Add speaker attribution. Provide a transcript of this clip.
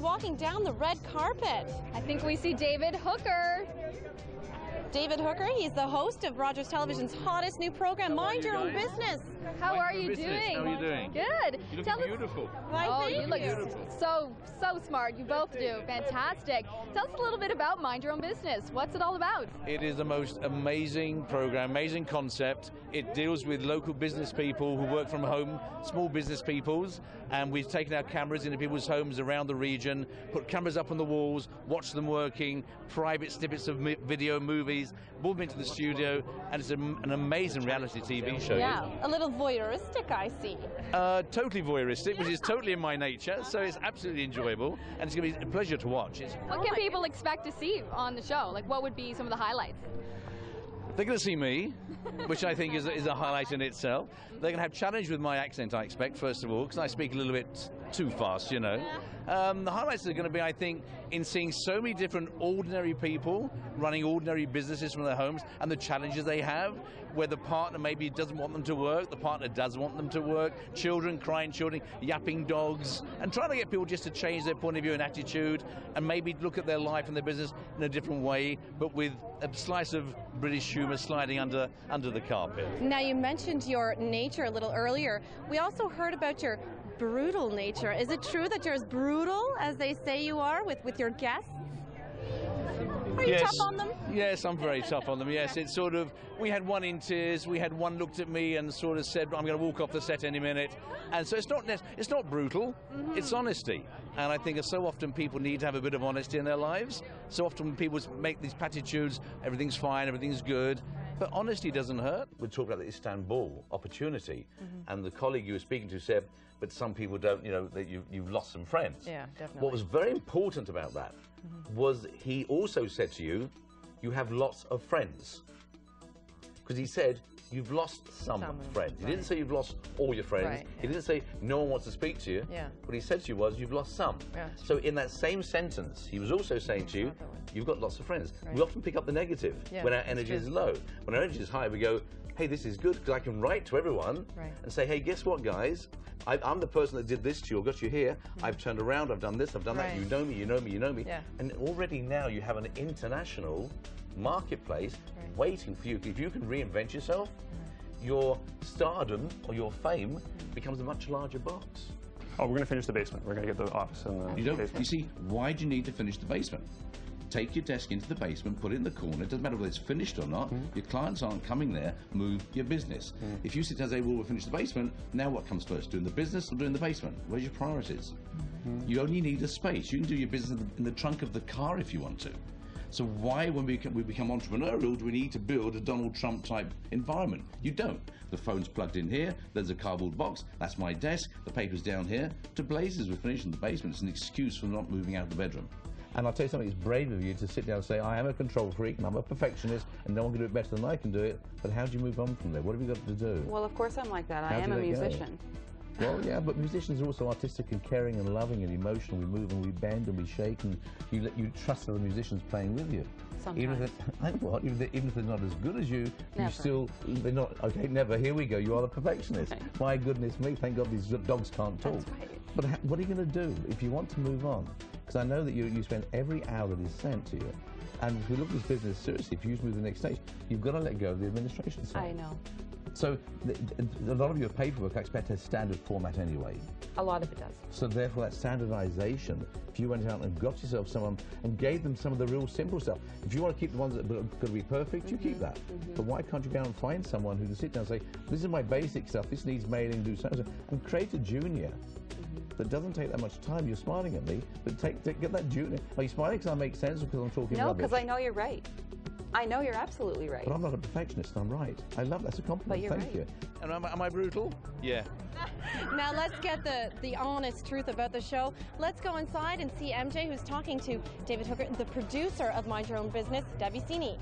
Speaker 1: walking down the red carpet.
Speaker 2: I think we see David Hooker.
Speaker 1: David Hooker, he's the host of Rogers Television's hottest new program, Mind Your Own Business.
Speaker 2: How are you doing?
Speaker 3: How are you doing?
Speaker 2: Good.
Speaker 3: You look beautiful.
Speaker 1: Why,
Speaker 2: you look
Speaker 3: beautiful.
Speaker 2: so smart. You both do. Fantastic. Tell us a little bit about Mind Your Own Business. What's it all about?
Speaker 3: It is the most amazing program, amazing concept. It deals with local business people who work from home, small business peoples, and we've taken our cameras into people's homes around the region, put cameras up on the walls, watch them working, private snippets of video, movies, brought them into the studio, and it's an amazing reality TV show.
Speaker 1: Yeah, a little voyeuristic, I see.
Speaker 3: Totally voyeuristic, which is totally in my nature, so it's absolutely enjoyable, and it's going to be a pleasure to watch.
Speaker 2: What can people expect to see on the show? Like, what would be some of the highlights?
Speaker 3: They're going to see me, which I think is a highlight in itself. They're going to have challenge with my accent, I expect, first of all, because I speak a little bit too fast, you know. The highlights are going to be, I think, in seeing so many different ordinary people running ordinary businesses from their homes and the challenges they have, where the partner maybe doesn't want them to work, the partner does want them to work, children, crying children, yapping dogs, and trying to get people just to change their point of view and attitude and maybe look at their life and their business in a different way, but with a slice of British humour sliding under the carpet.
Speaker 1: Now, you mentioned your nature a little earlier. We also heard about your brutal nature. Is it true that you're as brutal as they say you are with your guests? Are you tough on them?
Speaker 3: Yes, I'm very tough on them, yes. It's sort of, we had one in tears, we had one looked at me and sort of said, I'm going to walk off the set any minute. And so it's not brutal, it's honesty. And I think so often people need to have a bit of honesty in their lives. So often when people make these platitudes, everything's fine, everything's good, but honesty doesn't hurt. We talked about the Istanbul opportunity, and the colleague you were speaking to said, but some people don't, you know, that you've lost some friends.
Speaker 1: Yeah, definitely.
Speaker 3: What was very important about that was he also said to you, you have lots of friends. Because he said, you've lost some friends. He didn't say you've lost all your friends.
Speaker 1: Right,
Speaker 3: He didn't say no one wants to speak to you.
Speaker 1: Yeah.
Speaker 3: What he said to you was, you've lost some.
Speaker 1: Yeah,
Speaker 3: so in that same sentence, he was also saying to you, you've got lots of friends.
Speaker 1: Right.
Speaker 3: We often pick up the negative when our energy is low. When our energy is high, we go, hey, this is good, because I can write to everyone and say, hey, guess what, guys? I'm the person that did this to you or got you here. I've turned around, I've done this, I've done that. You know me, you know me, you know me.
Speaker 1: Yeah.
Speaker 3: And already now you have an international marketplace waiting for you. If you can reinvent yourself, your stardom or your fame becomes a much larger box.
Speaker 4: Oh, we're going to finish the basement. We're going to get the office in the basement.
Speaker 5: You see, why do you need to finish the basement? Take your desk into the basement, put it in the corner. It doesn't matter whether it's finished or not. Your clients aren't coming there. Move your business. If you sit down and say, well, we'll finish the basement, now what comes first? Doing the business or doing the basement? Where's your priorities? You only need a space. You can do your business in the trunk of the car if you want to. So why, when we become entrepreneurial, do we need to build a Donald Trump type environment? You don't. The phone's plugged in here, there's a cardboard box, that's my desk, the paper's down here. To blazes, we're finishing the basement. It's an excuse for not moving out of the bedroom.
Speaker 3: And I'll tell you something, it's brave of you to sit down and say, I am a control freak and I'm a perfectionist and no one can do it better than I can do it, but how do you move on from there? What have you got to do?
Speaker 6: Well, of course I'm like that. I am a musician.
Speaker 3: Well, yeah, but musicians are also artistic and caring and loving and emotional. We move and we bend and we shake, and you trust other musicians playing with you.
Speaker 6: Sometimes.
Speaker 3: Even if they're not as good as you,
Speaker 6: Never.
Speaker 3: they're not, okay, never, here we go, you are the perfectionist.
Speaker 6: Right.
Speaker 3: My goodness me, thank God these dogs can't talk.
Speaker 6: That's right.
Speaker 3: But what are you going to do if you want to move on? Because I know that you spend every hour that is sent to you. And if we look at this business seriously, if you move to the next stage, you've got to let go of the administration side.
Speaker 6: I know.
Speaker 3: So a lot of your paperwork I expect has standard format anyway.
Speaker 6: A lot of it does.
Speaker 3: So therefore that standardization, if you went out and got yourself someone and gave them some of the real simple stuff, if you want to keep the ones that are going to be perfect, you keep that. But why can't you go out and find someone who can sit down and say, this is my basic stuff, this needs mailing, do something, and create a junior that doesn't take that much time. You're smiling at me, but get that junior. Are you smiling because I make sense or because I'm talking
Speaker 6: No,
Speaker 3: rubbish?
Speaker 6: because I know you're right. I know you're absolutely right.
Speaker 3: But I'm not a perfectionist, I'm right. I love that's a compliment.
Speaker 6: But you're
Speaker 3: Thank you.
Speaker 6: right.
Speaker 3: And am I brutal? Yeah.
Speaker 1: Now let's get the honest truth about the show. Let's go inside and see MJ, who's talking to David Hooker, the producer of Mind Your Own Business, Debbie Sini.